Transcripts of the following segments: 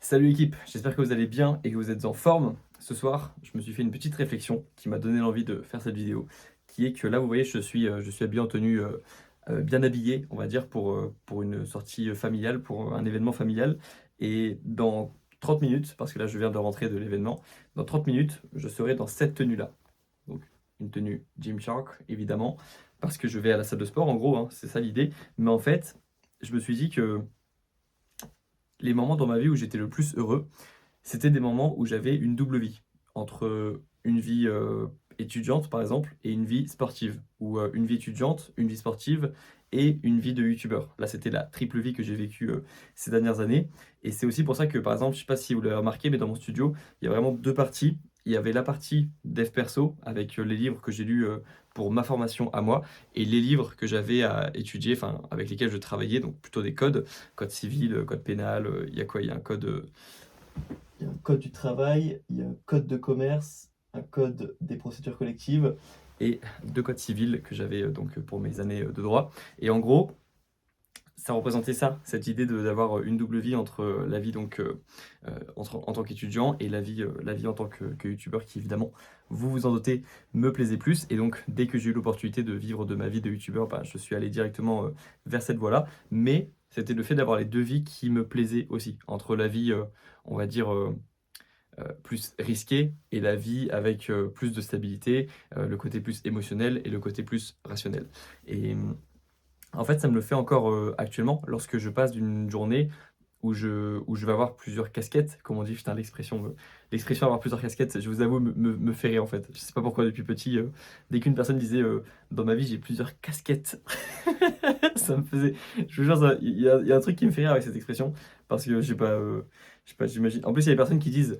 Salut l'équipe, j'espère que vous allez bien et que vous êtes en forme. Ce soir, je me suis fait une petite réflexion qui m'a donné l'envie de faire cette vidéo, qui est que là, vous voyez, je suis habillé en tenue, bien habillé, on va dire, pour une sortie familiale, pour un événement familial. Et dans 30 minutes, parce que là, je viens de rentrer de l'événement, dans 30 minutes, je serai dans cette tenue-là. Donc, une tenue Gymshark, évidemment, parce que je vais à la salle de sport, en gros, hein, c'est ça l'idée. Mais en fait, je me suis dit que les moments dans ma vie où j'étais le plus heureux, c'était des moments où j'avais une double vie, entre une vie, étudiante par exemple et une vie sportive ou, une vie étudiante, une vie sportive et une vie de youtubeur. Là, c'était la triple vie que j'ai vécue, ces dernières années et c'est aussi pour ça que, par exemple, je sais pas si vous l'avez remarqué, mais dans mon studio, il y a vraiment 2 parties. Il y avait la partie dev perso avec, les livres que j'ai lus, pour ma formation à moi et les livres que j'avais à étudier, enfin avec lesquels je travaillais, donc plutôt des codes, code civil, code pénal, il y a quoi? Il y a un code du travail, il y a un code de commerce, un code des procédures collectives et 2 codes civils que j'avais, donc pour mes années, de droit et en gros, ça représentait ça, cette idée de d'avoir, une double vie entre, la vie donc, en tant qu'étudiant et la vie en tant que youtubeur qui évidemment, vous vous en doutez, me plaisait plus et donc dès que j'ai eu l'opportunité de vivre de ma vie de youtubeur, bah, je suis allé directement, vers cette voie-là. Mais c'était le fait d'avoir les 2 vies qui me plaisaient aussi. Entre la vie, on va dire, plus risquée et la vie avec, plus de stabilité, le côté plus émotionnel et le côté plus rationnel et en fait, ça me le fait encore, actuellement lorsque je passe d'une journée où je vais avoir plusieurs casquettes, comme on dit, putain l'expression avoir plusieurs casquettes, je vous avoue, me fait rire en fait. Je sais pas pourquoi depuis petit, dès qu'une personne disait, «Dans ma vie, j'ai plusieurs casquettes», ça me faisait je vous jure, ça il y a un truc qui me fait rire avec cette expression parce que je sais pas, j'imagine en plus, il y a des personnes qui disent: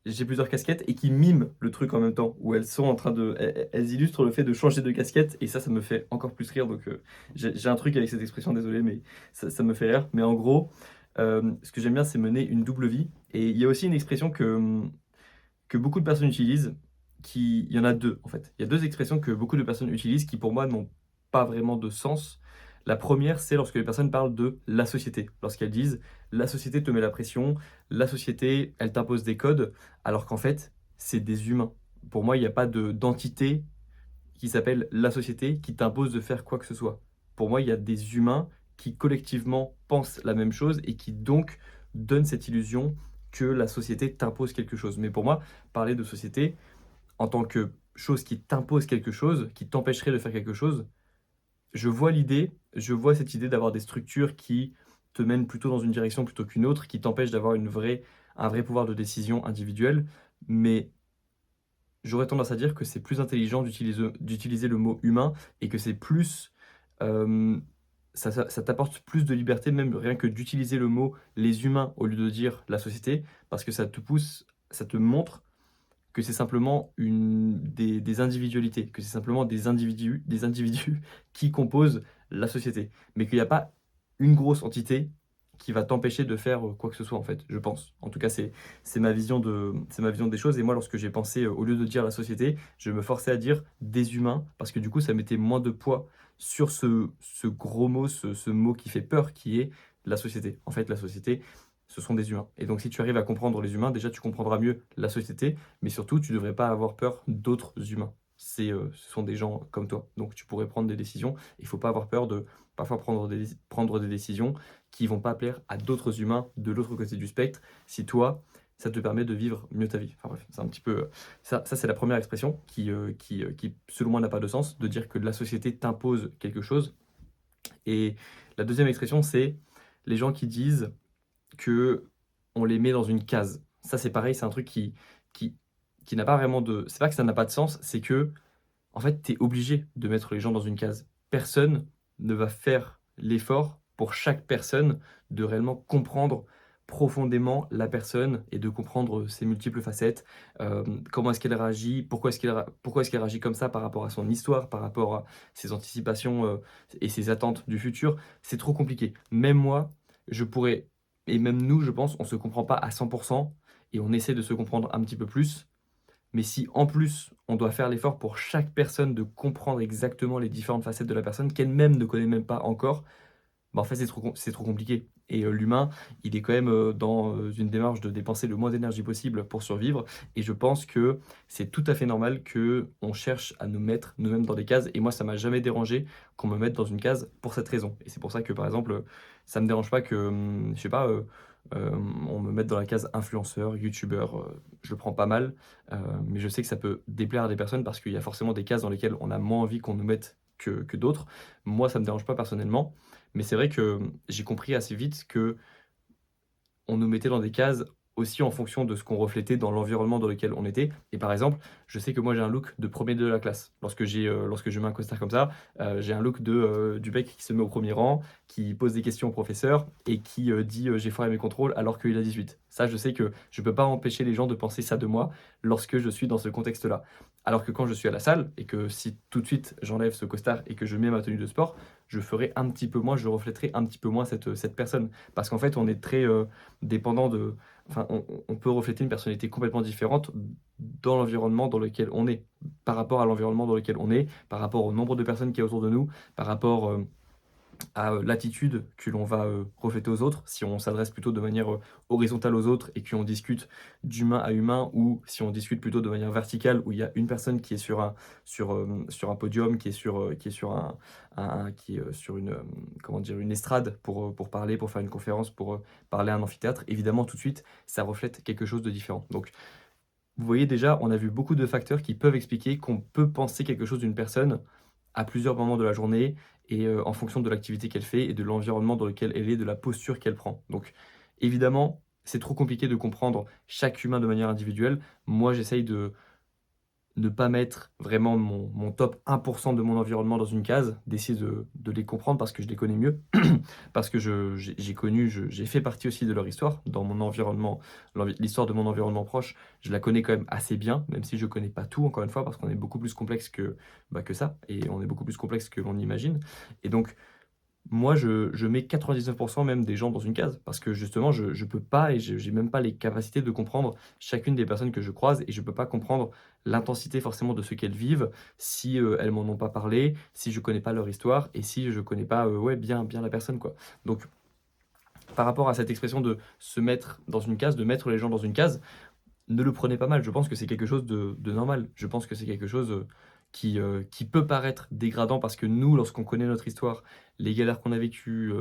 «J'ai plusieurs casquettes» et qui miment le truc en même temps, où elles sont en train de elles illustrent le fait de changer de casquette et ça me fait encore plus rire donc j'ai un truc avec cette expression, désolé, mais ça me fait rire. Mais en gros, ce que j'aime bien, c'est mener une double vie et il y a aussi une expression que beaucoup de personnes utilisent, il y en a 2 en fait. Il y a 2 expressions que beaucoup de personnes utilisent qui pour moi n'ont pas vraiment de sens. La première, c'est lorsque les personnes parlent de la société. Lorsqu'elles disent: «La société te met la pression, la société, elle t'impose des codes», alors qu'en fait, c'est des humains. Pour moi, il n'y a pas d'entité qui s'appelle la société qui t'impose de faire quoi que ce soit. Pour moi, il y a des humains qui collectivement pensent la même chose et qui donc donnent cette illusion que la société t'impose quelque chose. Mais pour moi, parler de société en tant que chose qui t'impose quelque chose, qui t'empêcherait de faire quelque chose, je vois cette idée d'avoir des structures qui te mènent plutôt dans une direction plutôt qu'une autre, qui t'empêchent d'avoir un vrai pouvoir de décision individuel. Mais j'aurais tendance à dire que c'est plus intelligent d'utiliser le mot «humain» et que c'est plus, hem, ça t'apporte plus de liberté, même rien que d'utiliser le mot «les humains» au lieu de dire «la société», parce que ça te montre que c'est simplement des individualités, que c'est simplement des individus qui composent la société. Mais qu'il n'y a pas une grosse entité qui va t'empêcher de faire, quoi que ce soit en fait, je pense. En tout cas, c'est ma vision des choses et moi lorsque j'ai pensé, au lieu de dire la société, je me forçais à dire des humains parce que du coup ça mettait moins de poids sur ce gros mot, ce mot qui fait peur qui est la société. En fait, la société, ce sont des humains et donc si tu arrives à comprendre les humains, déjà tu comprendras mieux la société mais surtout, tu ne devrais pas avoir peur d'autres humains. Ce sont des gens comme toi, donc tu pourrais prendre des décisions. Il ne faut pas avoir peur de parfois prendre des décisions qui vont pas plaire à d'autres humains de l'autre côté du spectre, si toi, ça te permet de vivre mieux ta vie. Enfin bref, c'est un petit peu, ça c'est la première expression qui selon moi n'a pas de sens, de dire que la société t'impose quelque chose et la deuxième expression, c'est les gens qui disent qu'on les met dans une case. Ça, c'est pareil, c'est un truc qui qui n'a pas vraiment de c'est pas que ça n'a pas de sens, c'est que en fait, tu es obligé de mettre les gens dans une case. Personne ne va faire l'effort pour chaque personne de réellement comprendre profondément la personne et de comprendre ses multiples facettes. Comment est-ce qu'elle réagit? Pourquoi est-ce qu'elle réagit comme ça par rapport à son histoire, par rapport à ses anticipations, et ses attentes du futur? C'est trop compliqué. Même moi, je pourrais et même nous, je pense, on se comprend pas à 100 et on essaie de se comprendre un petit peu plus. Mais si en plus, on doit faire l'effort pour chaque personne de comprendre exactement les différentes facettes de la personne qu'elle-même ne connaît même pas encore, bah, en fait, c'est trop compliqué et l'humain, il est quand même, dans, une démarche de dépenser le moins d'énergie possible pour survivre et je pense que c'est tout à fait normal que on cherche à nous mettre nous-mêmes dans des cases et moi, ça m'a jamais dérangé qu'on me mette dans une case pour cette raison et c'est pour ça que, par exemple, ça me dérange pas que, je sais pas, on me mette dans la case influenceur, youtubeur, je le prends pas mal, mais je sais que ça peut déplaire à des personnes parce qu'il y a forcément des cases dans lesquelles on a moins envie qu'on nous mette que d'autres. Moi, ça me dérange pas personnellement, mais c'est vrai que, j'ai compris assez vite que on nous mettait dans des cases aussi en fonction de ce qu'on reflétait dans l'environnement dans lequel on était et par exemple, je sais que moi j'ai un look de 1er de la classe. Lorsque je mets un costard comme ça, j'ai un look du mec qui se met au premier rang, qui pose des questions au professeur et qui, dit: «J'ai foiré mes contrôles» alors qu'il a 18. Ça, je sais que je peux pas empêcher les gens de penser ça de moi lorsque je suis dans ce contexte-là. Alors que quand je suis à la salle et que si tout de suite j'enlève ce costard et que je mets ma tenue de sport, je ferai un petit peu moins, je reflèterai un petit peu moins cette personne. Parce qu'en fait, on est très, dépendant de enfin, on peut refléter une personnalité complètement différente dans l'environnement dans lequel on est. Par rapport à l'environnement dans lequel on est, par rapport au nombre de personnes qui est autour de nous, par rapport, à, l'attitude que l'on va, refléter aux autres. Si on s'adresse plutôt de manière, horizontale aux autres et qu'on discute d'humain à humain ou si on discute plutôt de manière verticale où il y a une personne qui est sur un podium, qui est sur qui est, sur une, comment dire? Une estrade pour parler, pour faire une conférence, pour, parler à un amphithéâtre. Évidemment, tout de suite, ça reflète quelque chose de différent. Donc vous voyez déjà, on a vu beaucoup de facteurs qui peuvent expliquer qu'on peut penser quelque chose d'une personne à plusieurs moments de la journée et en fonction de l'activité qu'elle fait et de l'environnement dans lequel elle est, de la posture qu'elle prend. Donc évidemment, c'est trop compliqué de comprendre chaque humain de manière individuelle. Moi, j'essaye de ne pas mettre vraiment mon top 1 de mon environnement dans une case, d'essayer de les comprendre parce que je les connais mieux, parce que j'ai connu, j'ai fait partie aussi de leur histoire dans mon environnement, l'histoire de mon environnement proche, je la connais quand même assez bien, même si je connais pas tout encore une fois, parce qu'on est beaucoup plus complexe que ça et on est beaucoup plus complexe que l'on imagine et donc moi, je mets 99 même des gens dans une case parce que justement je peux pas et j'ai même pas les capacités de comprendre chacune des personnes que je croise et je peux pas comprendre l'intensité forcément de ce qu'elles vivent si, elles m'en ont pas parlé, si je connais pas leur histoire et si je connais pas, ouais, bien la personne, quoi. Donc par rapport à cette expression de se mettre dans une case, de mettre les gens dans une case, ne le prenez pas mal, je pense que c'est quelque chose de normal. Je pense que c'est quelque chose, qui peut paraître dégradant parce que nous, lorsqu'on connaît notre histoire, les galères qu'on a vécues,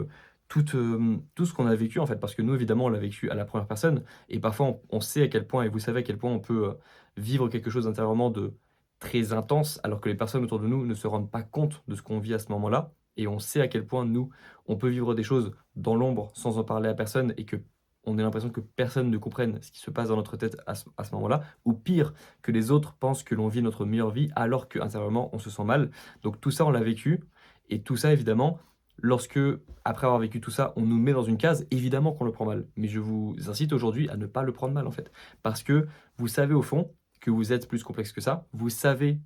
tout ce qu'on a vécu en fait, parce que nous évidemment on l'a vécu à la première personne et parfois on sait à quel point et vous savez à quel point on peut, vivre quelque chose intérieurement de très intense, alors que les personnes autour de nous ne se rendent pas compte de ce qu'on vit à ce moment-là et on sait à quel point nous, on peut vivre des choses dans l'ombre sans en parler à personne et que on ait l'impression que personne ne comprenne ce qui se passe dans notre tête à ce moment-là, ou pire, que les autres pensent que l'on vit notre meilleure vie alors qu'intérieurement on se sent mal. Donc tout ça, on l'a vécu et tout ça évidemment, lorsque, après avoir vécu tout ça, on nous met dans une case, évidemment qu'on le prend mal. Mais je vous incite aujourd'hui à ne pas le prendre mal en fait. Parce que vous savez au fond que vous êtes plus complexe que ça. Vous savez,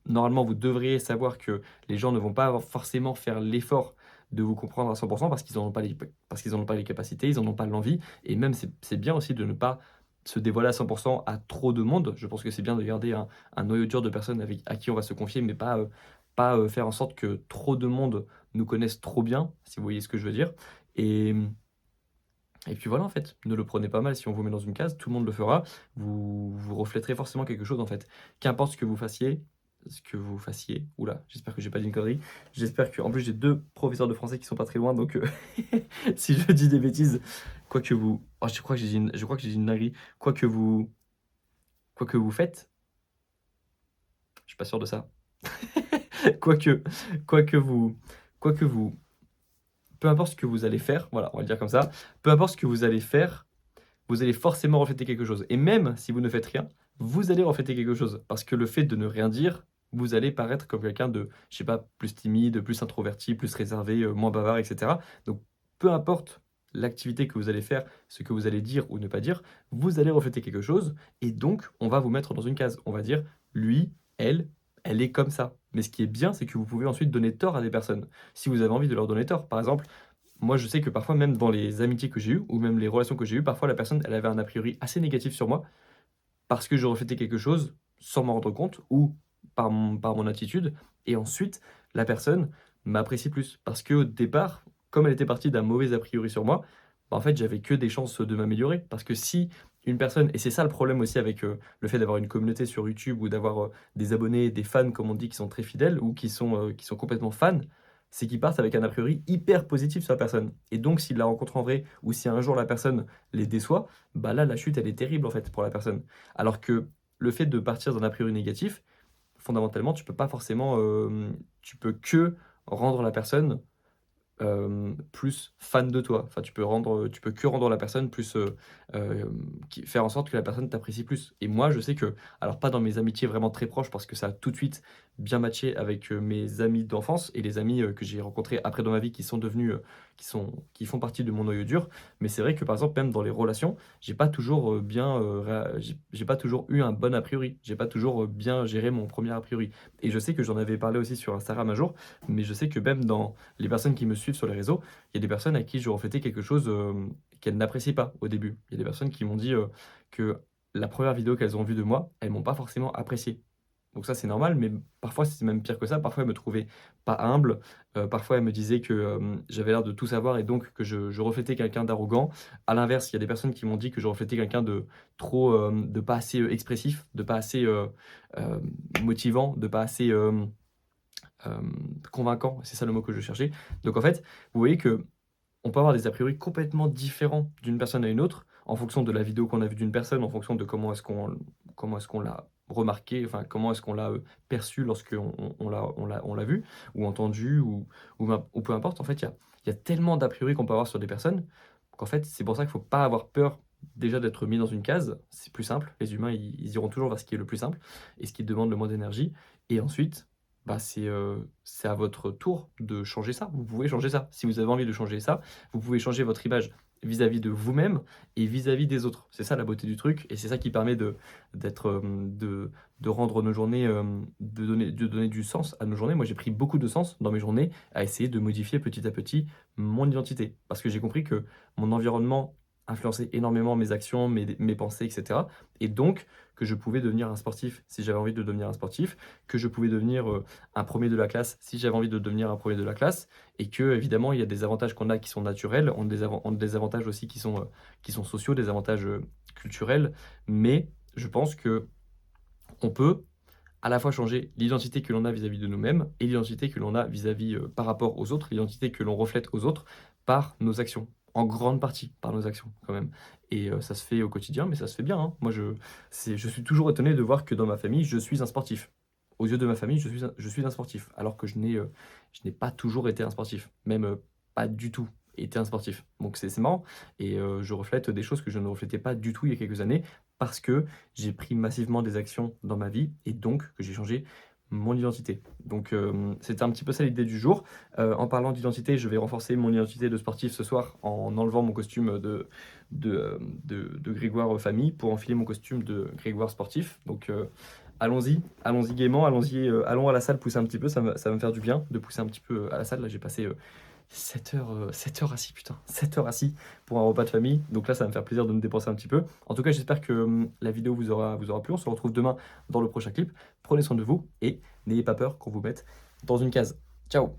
normalement vous devriez savoir que les gens ne vont pas forcément faire l'effort de vous comprendre à 100 parce qu'ils n'en ont pas les capacités, ils en ont pas l'envie et même c'est bien aussi de ne pas se dévoiler à 100 à trop de monde. Je pense que c'est bien de garder un noyau dur de personnes à qui on va se confier, mais pas, faire en sorte que trop de monde nous connaisse trop bien, si vous voyez ce que je veux dire et et puis voilà, en fait, ne le prenez pas mal si on vous met dans une case, tout le monde le fera. Vous reflèterez forcément quelque chose, en fait. Qu'importe ce que vous fassiez. Oula, j'espère que j'ai pas dit une connerie. J'espère que en plus, j'ai 2 professeurs de français qui sont pas très loin, donc si je dis des bêtises, quoi que vous oh, je crois que j'ai dit une dinguerie. Quoi que vous faites, je suis pas sûr de ça. Quoique quoique vous quoique vous peu importe ce que vous allez faire, voilà, on va le dire comme ça, peu importe ce que vous allez faire, vous allez forcément refléter quelque chose. Et même si vous ne faites rien, vous allez refléter quelque chose. Parce que le fait de ne rien dire, vous allez paraître comme quelqu'un de, je sais pas, plus timide, plus introverti, plus réservé, moins bavard, etc. Donc, peu importe l'activité que vous allez faire, ce que vous allez dire ou ne pas dire, vous allez refléter quelque chose. Et donc, on va vous mettre dans une case. On va dire, lui, elle est comme ça. Mais ce qui est bien, c'est que vous pouvez ensuite donner tort à des personnes. Si vous avez envie de leur donner tort, par exemple, moi, je sais que parfois, même dans les amitiés que j'ai eues ou même les relations que j'ai eues, parfois la personne, elle avait un a priori assez négatif sur moi parce que je reflétais quelque chose sans m'en rendre compte ou par mon attitude. Et ensuite, la personne m'apprécie plus parce qu'au départ, comme elle était partie d'un mauvais a priori sur moi, bah, en fait, j'avais que des chances de m'améliorer. Parce que si une personne et c'est ça le problème aussi avec, le fait d'avoir une communauté sur YouTube ou d'avoir, des abonnés, des fans comme on dit qui sont très fidèles ou qui sont complètement fans, c'est qu'ils partent avec un a priori hyper positif sur la personne et donc s'ils la rencontrent en vrai ou si un jour la personne les déçoit, bah, là, la chute, elle est terrible, en fait, pour la personne. Alors que le fait de partir d'un a priori négatif, fondamentalement, tu peux pas forcément, tu peux que rendre la personne plus fan de toi. Enfin, tu peux que rendre la personne plus, qui faire en sorte que la personne t'apprécie plus. Et moi, je sais que alors pas dans mes amitiés vraiment très proches parce que ça a tout de suite bien matché avec, mes amis d'enfance et les amis, que j'ai rencontrés après dans ma vie qui sont devenus, qui font partie de mon noyau dur. Mais c'est vrai que, par exemple, même dans les relations, j'ai pas toujours, bien, réa j'ai pas toujours eu un bon a priori. J'ai pas toujours, bien géré mon premier a priori. Et je sais que j'en avais parlé aussi sur Instagram un jour, mais je sais que même dans les personnes qui me suivent sur les réseaux, il y a des personnes à qui je reflétais quelque chose, qu'elles n'appréciaient pas au début. Il y a des personnes qui m'ont dit, que la première vidéo qu'elles ont vue de moi, elles m'ont pas forcément apprécié. Donc ça, c'est normal, mais parfois, c'est même pire que ça. Parfois, elles me trouvaient pas humble, parfois, elles me disaient que, j'avais l'air de tout savoir et donc que je reflétais quelqu'un d'arrogant. À l'inverse, il y a des personnes qui m'ont dit que je reflétais quelqu'un de trop, de pas assez, expressif, de pas assez, motivant, de pas assez, convaincant, c'est ça le mot que je cherchais. Donc en fait, vous voyez que on peut avoir des a priori complètement différents d'une personne à une autre, en fonction de la vidéo qu'on a vue d'une personne, en fonction de comment est-ce qu'on l'a remarqué, enfin comment est-ce qu'on l'a, perçu lorsqu'on on l'a vu ou entendu ou peu importe. En fait, il y a tellement d'a priori qu'on peut avoir sur des personnes, qu'en fait, c'est pour ça qu'il faut pas avoir peur déjà d'être mis dans une case. C'est plus simple. Les humains, ils iront toujours vers ce qui est le plus simple et ce qui demande le moins d'énergie et ensuite, bah, c'est à votre tour de changer ça. Vous pouvez changer ça. Si vous avez envie de changer ça, vous pouvez changer votre image vis-à-vis de vous-même et vis-à-vis des autres. C'est ça la beauté du truc et c'est ça qui permet d'être, de rendre nos journées, de donner du sens à nos journées. Moi, j'ai pris beaucoup de sens dans mes journées à essayer de modifier petit à petit mon identité. Parce que j'ai compris que mon environnement influençait énormément mes actions, mes pensées, etc. Et donc que je pouvais devenir un sportif si j'avais envie de devenir un sportif, que je pouvais devenir un premier de la classe si j'avais envie de devenir un premier de la classe, et que évidemment il y a des avantages qu'on a qui sont naturels, on a des avantages aussi qui sont sociaux, des avantages culturels, mais je pense que on peut à la fois changer l'identité que l'on a vis-à-vis de nous-mêmes et l'identité que l'on a vis-à-vis par rapport aux autres, l'identité que l'on reflète aux autres par nos actions. En grande partie par nos actions, quand même. Et ça se fait au quotidien, mais ça se fait bien, hein. Moi, je suis toujours étonné de voir que dans ma famille, je suis un sportif. Aux yeux de ma famille, je suis un sportif, alors que je n'ai pas toujours été un sportif, même pas du tout été un sportif. Donc c'est marrant. Et je reflète des choses que je ne reflétais pas du tout il y a quelques années, parce que j'ai pris massivement des actions dans ma vie et donc que j'ai changé mon identité. Donc c'était un petit peu ça l'idée du jour. En parlant d'identité, je vais renforcer mon identité de sportif ce soir en enlevant mon costume de Grégoire famille pour enfiler mon costume de Grégoire sportif. Donc allons-y, allons-y gaiement, allons-y, allons à la salle pousser un petit peu, ça va me faire du bien de pousser un petit peu à la salle. Là j'ai passé 7 heures assis, putain, 7 heures assis pour un repas de famille. Donc là, ça va me faire plaisir de me dépenser un petit peu. En tout cas, j'espère que la vidéo vous aura plu. On se retrouve demain dans le prochain clip. Prenez soin de vous et n'ayez pas peur qu'on vous mette dans une case. Ciao!